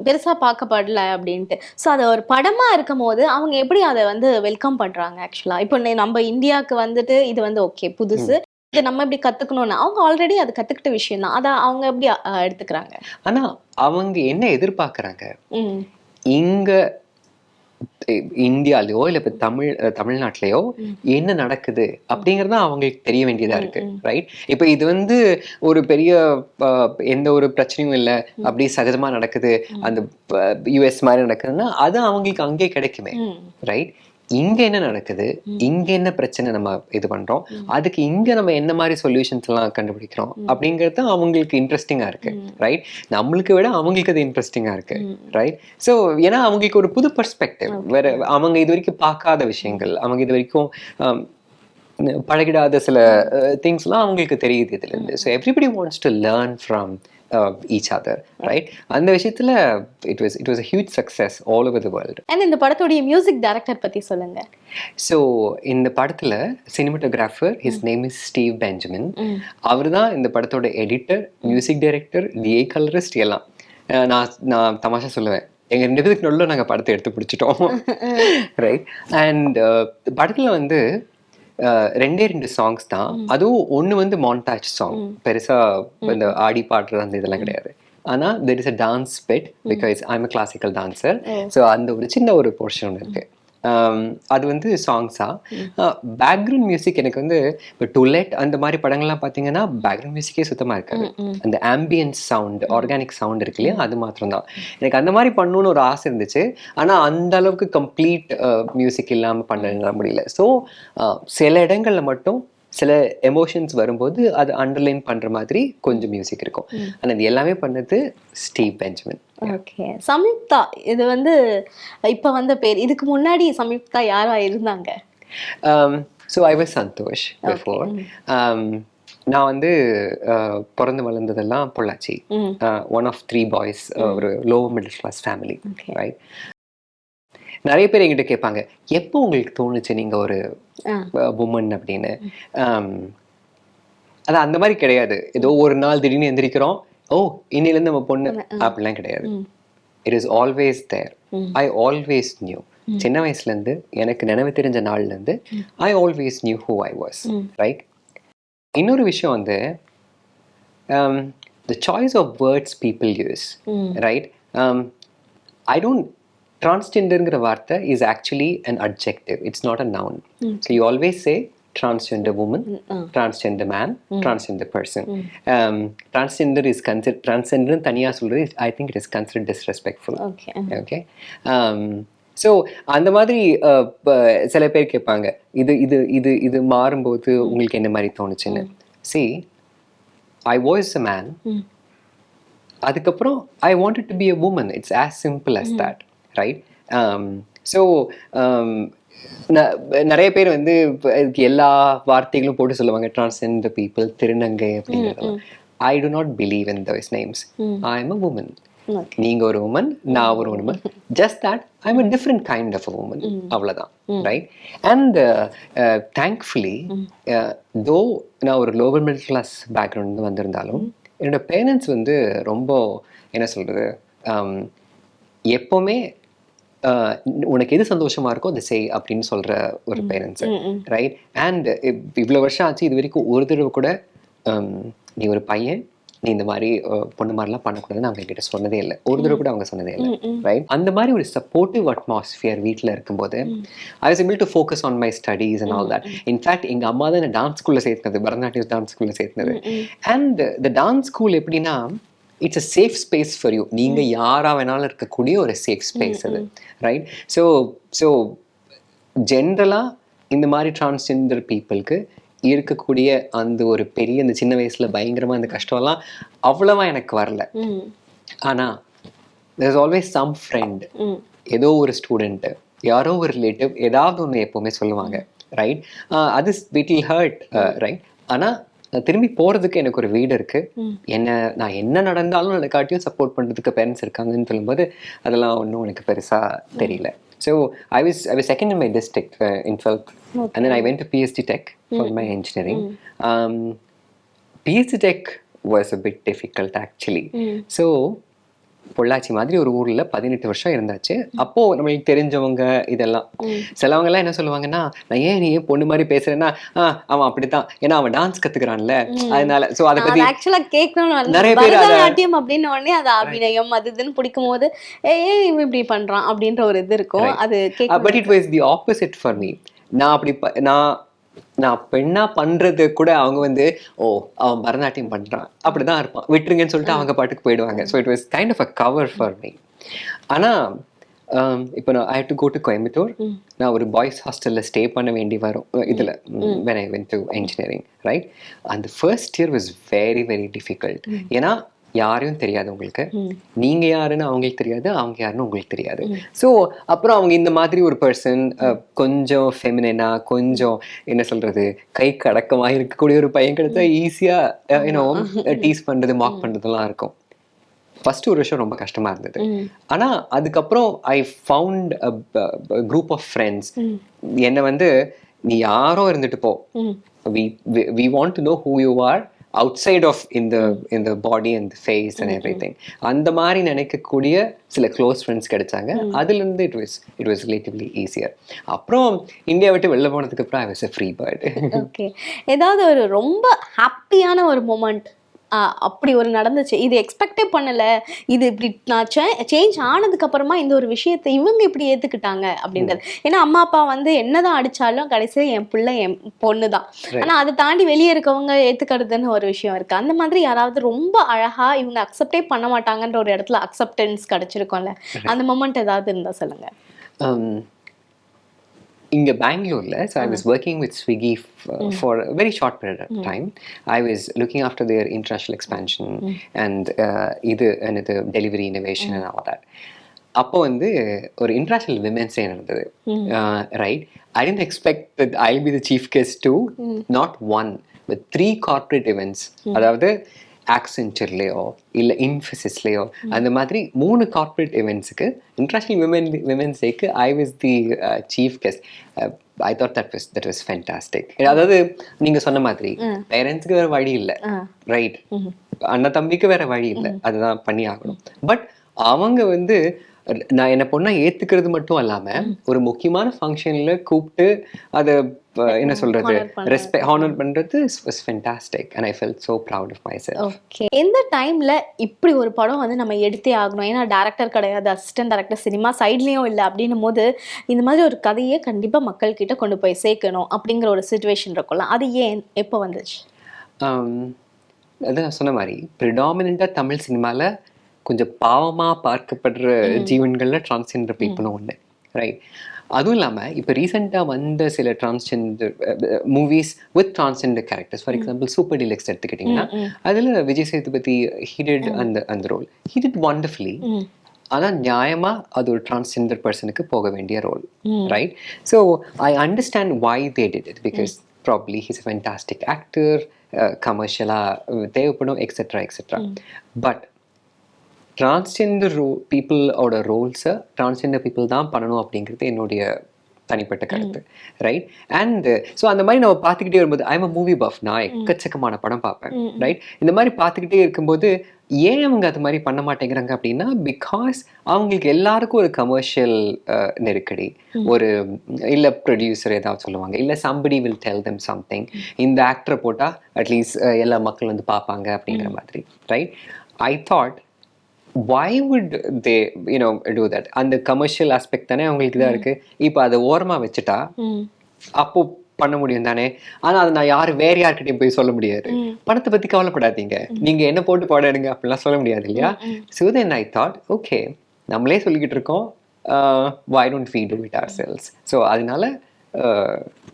பெருசாக பார்க்கப்படல அப்படின்ட்டு. ஸோ அதை ஒரு படமாக இருக்கும் போது அவங்க எப்படி அதை வந்து வெல்கம் பண்ணுறாங்க? ஆக்சுவலாக இப்போ நம்ம இந்தியாவுக்கு வந்துட்டு இது வந்து ஓகே புதுசு, இதை நம்ம எப்படி கற்றுக்கணும்னா அவங்க ஆல்ரெடி அது கற்றுக்கிட்ட விஷயம் தான், அதை அவங்க எப்படி எடுத்துக்கிறாங்க? ஆனால் அவங்க என்ன எதிர்பார்க்குறாங்க, இங்கே இந்தியாலயோ இல்லை இப்போ தமிழ்நாட்டிலையோ என்ன நடக்குது அப்படிங்கிறது அவங்களுக்கு தெரிய வேண்டியதா இருக்கு, ரைட்? இப்போ இது வந்து ஒரு பெரிய எந்த ஒரு பிரச்சனையும் இல்லை, அப்படி சகஜமா நடக்குது, அந்த யுஎஸ் மாதிரி நடக்குதுன்னா அது அவங்களுக்கு அங்கே கிடைக்குமே, ரைட்? இங்க என்ன நடக்குது, இங்க என்ன பிரச்சனை நம்ம இது பண்றோம், அதுக்கு இங்க நம்ம என்ன மாதிரி சொல்யூஷன்ஸ் எல்லாம் கண்டுபிடிக்கிறோம் அப்படிங்கிறது அவங்களுக்கு இன்ட்ரெஸ்டிங்கா இருக்கு, ரைட்? நம்மளுக்கு விட அவங்களுக்கு அது இன்ட்ரெஸ்டிங்கா இருக்கு, ரைட்? ஸோ ஏன்னா அவங்களுக்கு ஒரு புது பெர்ஸ்பெக்டிவ், வேற அவங்க இது வரைக்கும் பார்க்காத விஷயங்கள், அவங்க இது வரைக்கும் பழகிடாத சில திங்ஸ்லாம் அவங்களுக்கு தெரியுது இதுல இருந்து. So everybody wants to learn from each other, right? அந்த விஷயத்துல it was a huge success all over the world. And இந்த படத்துடைய மியூசிக் டைரக்டர் பத்தி சொல்லுங்க. ஸோ இந்த படத்துல cinematographer his name is Steve Benjamin. அவர் தான் இந்த படத்தோட எடிட்டர், மியூசிக் டைரக்டர், டிஏ கலரிஸ்ட் எல்லாம். நான் தமாஷா சொல்லுவேன், எங்க 2 பேருக்கு நடுவில் நாங்கள் படத்தை எடுத்து பிடிச்சிட்டோம், ரைட்? அண்ட் படத்துல வந்து 2 சாங்ஸ் தான். அதுவும் ஒன்று வந்து மான்டாஜ் சாங், பெருசா இந்த ஆடி பாடுறது அந்த இதெல்லாம் கிடையாது. ஆனா there is a dance bit because I'm a classical dancer. So அந்த ஒரு சின்ன ஒரு போர்ஷன் ஒன்று இருக்கு. அது வந்து சாங்ஸா. பேக்ரவுண்ட் மியூசிக் எனக்கு வந்து இப்போ டுலெட் அந்த மாதிரி படங்கள்லாம் பார்த்தீங்கன்னா பேக்ரவுண்ட் மியூசிக்கே சுத்தமாக இருக்காது. அந்த ஆம்பியன்ஸ் சவுண்ட், ஆர்கானிக் சவுண்ட் இருக்கு இல்லையா, அது மாத்திரம் தான். எனக்கு அந்த மாதிரி பண்ணணும்னு ஒரு ஆசை இருந்துச்சு. ஆனால் அந்த அளவுக்கு கம்ப்ளீட் மியூசிக் இல்லாமல் பண்ண முடியல. ஸோ சில இடங்கள்ல மட்டும் சில எமோஷன்ஸ் வரும்போது அது அண்டர்லைன் பண்ற மாதிரி கொஞ்சம் மியூசிக் இருக்கும். ஆனால் இது எல்லாமே பண்ணது ஸ்டீவ் பெஞ்சமின். ஓகே. சம்யுக்தா இது வந்து இப்போ வந்த பேர். இதுக்கு முன்னாடி சம்யுக்தா யாரா இருந்தாங்க? So I was Santhosh before. நான் வந்து பிறந்து வளர்ந்ததெல்லாம் பொள்ளாச்சி. ஒன் ஆஃப் 3 பாய்ஸ், ஒரு lower middle class family, right? நிறைய பேர் என்கிட்ட கேட்பாங்க, எப்போ உங்களுக்கு தோணுச்சு நீங்க ஒரு உமன் அப்படின்னு. அது அந்த மாதிரி கிடையாது. ஏதோ ஒரு நாள் திடீர்னு எந்திரிக்கிறோம், ஓ இன்னிலேருந்து நம்ம பொண்ணு அப்படிலாம் கிடையாது. It is always there. I always knew. சின்ன வயசுலேருந்து, எனக்கு நினைவு தெரிஞ்ச நாள்லேருந்து I always knew who I was, right? இன்னொரு விஷயம் வந்து the choice of words people use, right? I don't transgenderங்கிற வார்த்தை is actually an adjective, it's not a noun. So you always say transgender woman, transgender man, transgender person. Transgender is considered, transgender தனியா சொல்றது, I think it is considered disrespectful. Okay. So அந்த மாதிரி சில பேர் கேட்பாங்க, இது இது இது இது மாறும்போது உங்களுக்கு என்ன மாதிரி தோணுச்சுன்னு. See, I was a man. அதுக்கப்புறம் I wanted to be a woman. It's as simple as that, right? So நிறைய பேர் வந்து எல்லா வார்த்தைகளும் போட்டு சொல்லுவாங்க, டிரான்ஸ்ஜெண்டர் பீப்புள், திருநங்கை அப்படிங்கிறது. I do not believe in those names. I am a woman. நீங்க ஒரு உமன், நான் ஒரு woman. Just that I'm a different kind of a woman. அவ்வளவுதான், right? And thankfully, though நான் ஒரு லோவர் மிடில் கிளாஸ் பேக்ரவுண்ட் வந்திருந்தாலும் என்னோட பேரண்ட்ஸ் வந்து ரொம்ப என்ன சொல்றது, எப்பவுமே உனக்கு எது சந்தோஷமா இருக்கோ அதை செய் அப்படின்னு சொல்ற ஒரு பேரண்ட்ஸ், ரைட்? அண்ட் இவ்வளவு வருஷம் ஆச்சு, இது வரைக்கும் ஒரு தடவை கூட நீ ஒரு பையன், நீ இந்த மாதிரி பொண்ணு மாதிரிலாம் பண்ணக்கூடாதுன்னு அவங்க கிட்ட சொன்னதே இல்லை. ஒரு தடவை கூட அவங்க சொன்னதே இல்லை, ரைட்? அந்த மாதிரி ஒரு சப்போர்ட்டிவ் அட்மாஸ்பியர் வீட்டில் இருக்கும்போது I was able to focus on my studies and all that. In fact எங்கள் அம்மா தான் என்ன டான்ஸ் ஸ்கூலில் சேர்த்தது, பரதநாட்டியம் டான்ஸ் ஸ்கூலில் சேர்த்தது. அண்ட் த டான்ஸ் ஸ்கூல் எப்படின்னா, it's a safe space for you. நீங்கள் யாராக வேணாலும் இருக்கக்கூடிய ஒரு சேஃப் ஸ்பேஸ் அது, ரைட்? ஸோ ஜென்ரலாக இந்த மாதிரி டிரான்ஸ்ஜெண்டர் பீப்புளுக்கு இருக்கக்கூடிய அந்த ஒரு பெரிய, அந்த சின்ன வயசுல பயங்கரமா அந்த கஷ்டம்லாம் அவ்வளவா எனக்கு வரல. ஆனா there is always some friend, ஏதோ ஒரு ஸ்டூடெண்ட், யாரோ ஒரு ரிலேட்டிவ் ஏதாவது ஒன்று எப்பவுமே சொல்லுவாங்க, ரைட்? அது இட் வில் ஹர்ட், ரைட்? ஆனா திரும்பி போறதுக்கு எனக்கு ஒரு வீடு இருக்கு, நான் என்ன நடந்தாலும் நடக்காட்டியும் சப்போர்ட் பண்றதுக்கு பேரண்ட்ஸ் இருக்காங்கன்னு சொல்லும்போது அதெல்லாம் ஒன்றும் எனக்கு பெருசா தெரியல. So I was second in my district in 12th. Okay. And then I went to PhD Tech for my engineering. PhD Tech was a bit difficult actually. So Pollachi மாதிரி ஒரு ஊர்ல 18 வருஷம் இருந்தாச்சு. அப்போ நம்மளுக்கு தெரிஞ்சவங்க இதெல்லாம், சிலவங்க எல்லாம் என்ன சொல்லுவாங்கன்னா, நான் ஏன் நீ பொண்ணு மாதிரி பேசுறேன்னா, அவன் அப்படித்தான், ஏன்னா அவன் டான்ஸ் கத்துக்கிறான்ல அதனால. சோ அதை பத்தி ஆக்சுவலா கேட்கணும். நிறைய பேர் பரதநாட்டியம் அப்படின்னு உடனே அது அபிநயம் அது இதுன்னு பிடிக்கும் போது இவன் இப்படி பண்றான் அப்படின்ற ஒரு இது இருக்கும். அது but it was the opposite for me. நான் பெண்ணா பண்றது கூட அவங்க வந்து, ஓ அவன் பரதநாட்டியம் பண்றான் அப்படிதான் இருப்பான், விட்டுருங்கன்னு சொல்லிட்டு அவங்க பாட்டுக்கு போயிடுவாங்க. So it was kind of a cover for me. ஆனா இப்போ நான் I hate to go to Coimbatore. நான் ஒரு பாய்ஸ் ஹாஸ்டல்ல ஸ்டே பண்ண வேண்டி வரும் இதுல when I went to engineering, right? And the first year was very very difficult. ஏன்னா யாரையும் தெரியாது உங்களுக்கு, நீங்க யாருன்னு அவங்களுக்கு தெரியாது, அவங்க யாருன்னு உங்களுக்கு தெரியாது. ஸோ அப்புறம் அவங்க இந்த மாதிரி ஒரு பர்சன் கொஞ்சம் ஃபெமினா, கொஞ்சம் என்ன சொல்றது, கைக்கு அடக்கமாக இருக்கக்கூடிய ஒரு பையன் கிடைச்சா ஈஸியா யூனோ டீஸ் பண்றது, மாக் பண்றதெல்லாம் இருக்கும். ஃபர்ஸ்ட் ஒரு வருஷம் ரொம்ப கஷ்டமா இருந்தது. ஆனா அதுக்கப்புறம் I found group of friends. என்னை வந்து நீ யாரோ இருந்துட்டு போ, we want to know who you are outside of in the body and the face and everything. அந்த மாதிரி நினைக்கக்கூடிய சில க்ளோஸ் ஃப்ரெண்ட்ஸ் கிடைச்சாங்க. அதுல இருந்து it was relatively easier. அப்புறம் இந்தியா விட்டு வெளில போனதுக்கு அப்புறம் I was a free bird. Okay. ஏதாவது ஒரு ரொம்ப ஹாப்பியான ஒரு மொமெண்ட் அப்படி ஒரு நடந்துச்சு, இது எக்ஸ்பெக்டே பண்ணல, இது இப்படி நான் சேஞ்ச் ஆனதுக்கு அப்புறமா இந்த ஒரு விஷயத்தை இவங்க இப்படி ஏத்துக்கிட்டாங்க அப்படின்றது. ஏன்னா அம்மா அப்பா வந்து என்னதான் அடிச்சாலும் கடைசியா என் பிள்ளை என் பொண்ணு தான். ஆனா அதை தாண்டி வெளியே இருக்கவங்க ஏத்துக்கிறதுன்னு ஒரு விஷயம் இருக்கு. அந்த மாதிரி யாராவது ரொம்ப அழகா இவங்க அக்செப்டே பண்ண மாட்டாங்கன்ற ஒரு இடத்துல அக்செப்டன்ஸ் கிடைச்சிருக்கும்ல, அந்த மொமெண்ட் ஏதாவது இருந்தா சொல்லுங்க. இங்க பெங்களூர்ல, so I was working with Swiggy for a very short period of time. I was looking after their international expansion and இது delivery innovation and all that. அப்போ வந்து ஒரு இன்டர்நேஷனல் விமென்ஸ் டே நடந்தது, right? I didn't expect that I'll be the chief guest too, not one but 3 corporate events. அதாவது ஆக்சென்ச்சர்லேயோ இல்லை இன்ஃபோசிஸ்லேயோ அந்த மாதிரி 3 corporate இவெண்ட்ஸுக்கு இன்டர்நேஷ்னல் விமென்ஸ் டேக்கு I was the chief guest. I thought that was fantastic. அதாவது நீங்கள் சொன்ன மாதிரி பேரண்ட்ஸுக்கு வேறு வழி இல்லை, ரைட்? அண்ணன் தம்பிக்கு வேறு வழி இல்லை, அதுதான் பண்ணி ஆகணும். பட் அவங்க வந்து நான் என்ன பொண்ணா ஏத்துக்கிறது மட்டும் இல்லாம ஒரு முக்கியமான ஃபங்க்ஷன்ல கூப்பிட்டு அதை என்ன சொல்றது, ரெஸ்பெக்ட் ஹானர் பண்றது was fantastic and I felt so proud of myself. Okay. எந்த டைம்ல இப்படி ஒரு படம் வந்து நம்ம எடுத்தே ஆகணும், ஏன்னா டைரக்டர் கிடையாது, அசிஸ்டன்ட் டைரக்டர், சினிமா சைட்லயும் இல்லை அப்படின்னும் போது இந்த மாதிரி ஒரு கதையை கண்டிப்பா மக்கள் கிட்ட கொண்டு போய் சேர்க்கணும் அப்படிங்கிற ஒரு சிச்சுவேஷன் இருக்கும்ல, அது ஏன் எப்போ வந்துச்சு? அது நான் சொன்ன மாதிரி ப்ரிடாமினண்டா தமிழ் சினிமால கொஞ்சம் பாவமாக பார்க்கப்படுற ஜீவன்களில் டிரான்ஸ்ஜெண்டர் பீப்புளும் ஒன்று, ரைட்? அதுவும் இல்லாமல் இப்போ ரீசெண்டாக வந்த சில transgender movies with transgender characters, for example super deluxe எடுத்துக்கிட்டிங்கன்னா அதில் விஜய் சேதுபதி ஹீடட் அந்த ரோல் ஹீடட் வண்டர்ஃபுல்லி. ஆனால் நியாயமாக அது ஒரு டிரான்ஸ்ஜெண்டர் பர்சனுக்கு போக வேண்டிய role, right? So I understand why they did it, because probably he's a fantastic actor, கமர்ஷியலாக தேவைப்படும் எக்ஸெட்ரா எக்ஸெட்ரா. பட் டிரான்ஸ்ஜெண்டர் பீப்புளோட ரோல்ஸை டிரான்ஸ்ஜெண்டர் பீப்புள் தான் பண்ணணும் அப்படிங்கிறது என்னுடைய தனிப்பட்ட கருத்து, ரைட்? அண்ட் ஸோ அந்த மாதிரி நம்ம பார்த்துக்கிட்டே வரும்போது ஐம் அ மூவி பஃப், நான் எக்கச்சக்கமான படம் பார்ப்பேன், ரைட்? இந்த மாதிரி பார்த்துக்கிட்டே இருக்கும்போது ஏன் அவங்க அது மாதிரி பண்ண மாட்டேங்கிறாங்க அப்படின்னா, பிகாஸ் அவங்களுக்கு எல்லாருக்கும் ஒரு கமர்ஷியல் நெருக்கடி, ஒரு இல்லை ப்ரொடியூசர் ஏதாவது சொல்லுவாங்க, இல்லை somebody will tell them something, இந்த ஆக்டரை போட்டால் அட்லீஸ்ட் எல்லா மக்கள் வந்து பார்ப்பாங்க அப்படிங்கிற மாதிரி, right? I thought why would they do that? அந்த கமர்ஷியல் ஆஸ்பெக்ட் தானே அவங்களுக்கு தான் இருக்கு. இப்போ அதை ஓரமா வச்சுட்டா அப்போ பண்ண முடியும் தானே. ஆனா அதை நான் வேற யார்கிட்டையும் போய் சொல்ல முடியாது, பணத்தை பத்தி கவலைப்படாதீங்க, நீங்க என்ன போட்டு பாடுங்க அப்படிலாம் சொல்ல முடியாது இல்லையா? So then I thought, okay, நம்மளே சொல்லிக்கிட்டு இருக்கோம், why don't we do it ourselves? So அதனால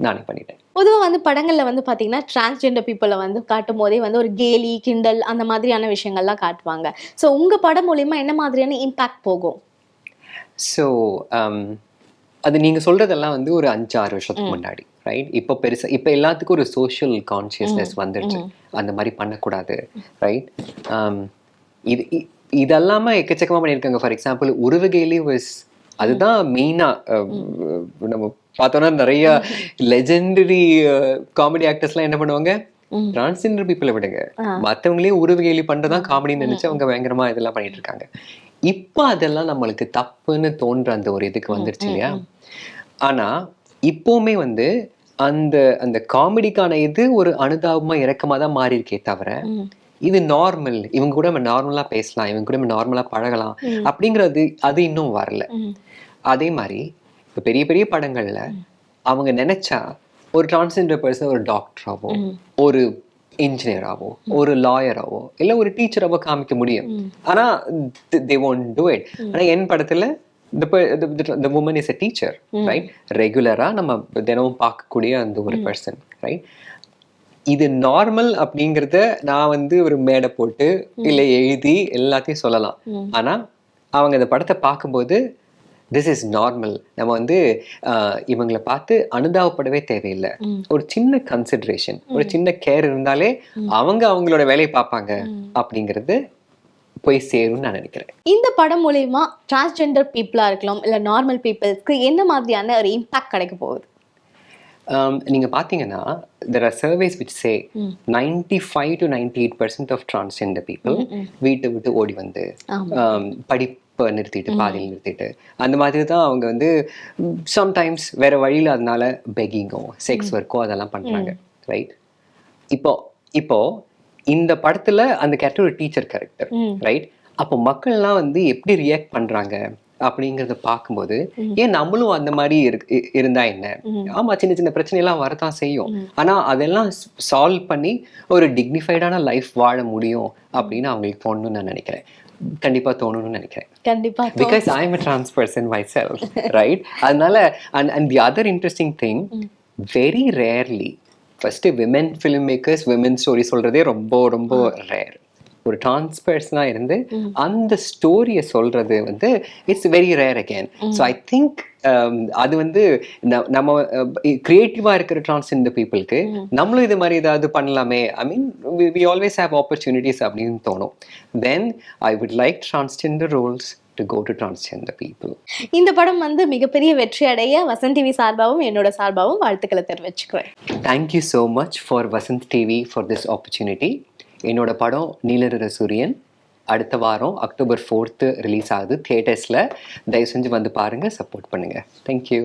நானே பண்ணிட்டேன். பொதுவாக வந்து படங்களில் வந்து பார்த்தீங்கன்னா டிரான்ஸ்ஜெண்டர் பீப்புளை வந்து காட்டும் போதே வந்து ஒரு கேலி கிண்டல் அந்த மாதிரியான விஷயங்கள்லாம் காட்டுவாங்க. ஸோ உங்கள் படம் மூலிமா என்ன மாதிரியான இம்பேக்ட் போகும்? ஸோ அது நீங்கள் சொல்கிறதெல்லாம் வந்து ஒரு 5-6 வருஷத்துக்கு முன்னாடி, ரைட்? இப்போ பெருசாக இப்போ எல்லாத்துக்கும் ஒரு சோஷியல் கான்ஷியஸ்னஸ் வந்துடுச்சு, அந்த மாதிரி பண்ணக்கூடாது, ரைட்? இதெல்லாமல் எக்கச்சக்கமாக பண்ணியிருக்காங்க. ஃபார் எக்ஸாம்பிள் உருவகேலி வாஸ், அதுதான் மெயினாக நம்ம பார்த்தோன்னா நிறைய லெஜெண்டரி காமெடி ஆக்டர்ஸ்லாம் என்ன பண்ணுவாங்க, டிரான்ஸ்ஜெண்டர் பீப்புளை விடுங்க மற்றவங்களே உருவகேலி பண்ணுறதான் காமெடின்னு நினச்சி அவங்க பயங்கரமாக இதெல்லாம் பண்ணிட்டு இருக்காங்க. இப்போ அதெல்லாம் நம்மளுக்கு தப்புன்னு தோன்ற அந்த ஒரு இதுக்கு வந்துருச்சு இல்லையா? ஆனால் இப்போவுமே வந்து அந்த அந்த காமெடிக்கான இது ஒரு அனுதாபமாக இறக்கமாக தான் மாறி இருக்கே தவிர, இது நார்மல், இவங்க கூட நம்ம நார்மலாக பேசலாம், இவங்க கூட நம்ம நார்மலாக பழகலாம் அப்படிங்கிறது அது இன்னும் வரல. அதே மாதிரி இப்போ பெரிய பெரிய படங்கள்ல அவங்க நினைச்சா ஒரு டிரான்ஸ்ஜெண்டர் பர்சன் ஒரு டாக்டராவோ, ஒரு இன்ஜினியராவோ, ஒரு லாயராவோ, இல்லை ஒரு டீச்சராவோ காமிக்க முடியும். ஆனா they won't do it. ஆனா என் படத்துல the woman is a teacher, right? ரெகுலரா நம்ம தினமும் பார்க்கக்கூடிய அந்த ஒரு பர்சன், ரைட்? இது நார்மல் அப்படிங்கிறத நான் வந்து ஒரு மேடை போட்டு இல்லை எழுதி எல்லாத்தையும் சொல்லலாம். ஆனா அவங்க இந்த படத்தை பார்க்கும்போது திஸ் இஸ் நார்மல். நம்ம வந்து இவங்களை பார்த்து அனுதாபப்படவே தேவையில்லை. ஒரு சின்ன கன்சிடரேஷன், ஒரு சின்ன கேர் இருந்தாலே அவங்க அவங்களோட வேலையை பார்ப்பாங்க அப்படிங்கிறது போய் சேரும்னு நான் நினைக்கிறேன். இந்த படம் மூலயமா டிரான்ஸ்ஜெண்டர் பீப்புளா இருக்கலாம் இல்ல நார்மல் பீப்புள்ஸ்க்கு என்ன மாதிரியான ஒரு இம்பாக்ட் கிடைக்க போகுது? நீங்க பாத்தீங்கன்னா there are surveys which say 95 to 98% of transgender people வீட்டை விட்டு ஓடி வந்து படிப்பை நிறுத்திட்டு பாதியில் நிறுத்திட்டு அந்த மாதிரி தான் அவங்க வந்து சம்டைம்ஸ் வேற வழியில் அதனால பெக்கிங்கோ செக்ஸ் ஒர்க்கோ அதெல்லாம் பண்றாங்க. ரைட்? இப்போ இந்த படத்துல அந்த கேரக்டர் ஒரு டீச்சர் கேரக்டர். ரைட்? அப்போ மக்கள்லாம் வந்து எப்படி ரியாக்ட் பண்றாங்க அப்படிங்கறத பார்க்கும்போது ஏன் நம்மளும் அந்த மாதிரி இருந்தா என்ன? ஆமா, சின்ன சின்ன பிரச்சனை எல்லாம் வரதான் செய்யும். ஆனா அதெல்லாம் சால்வ் பண்ணி ஒரு டிக்னிஃபைடான லைஃப் வாழ முடியும் அப்படின்னு அவங்களுக்கு தோணும்னு நான் நினைக்கிறேன். கண்டிப்பா தோணும்னு நினைக்கிறேன். கண்டிப்பா. Because I am a trans person myself, right? அதனால and the other interesting thing, very rarely first women filmmakers women story சொல்றதே ரொம்ப ரொம்ப ரேர். ஒரு டிரான்ஸ் பர்சனாக இருந்து அந்த ஸ்டோரியை சொல்றது வந்து it's very rare again. So I think அது வந்து நம்ம கிரியேட்டிவாக இருக்கிற டிரான்ஸ்ஜெண்டர் பீப்புளுக்கு நம்மளும் இது மாதிரி ஏதாவது பண்ணலாமே, I mean we always have opportunities அப்படின்னு தோணும். Then I would like transgender roles to go to transgender people. இந்த படம் வந்து மிகப்பெரிய வெற்றி அடைய வசந்த் டிவி சார்பாகவும் என்னோட சார்பாகவும் வாழ்த்துக்களை தெரிவிச்சுக்கிறேன். Thank you so much for Vasanth TV for this opportunity. என்னோட படம் நீலர சூரியன் அடுத்த வாரம் October 4th ரிலீஸ் ஆகுது தியேட்டர்ஸில். தயவு செஞ்சு வந்து பாருங்கள், சப்போர்ட் பண்ணுங்கள். தேங்க்யூ.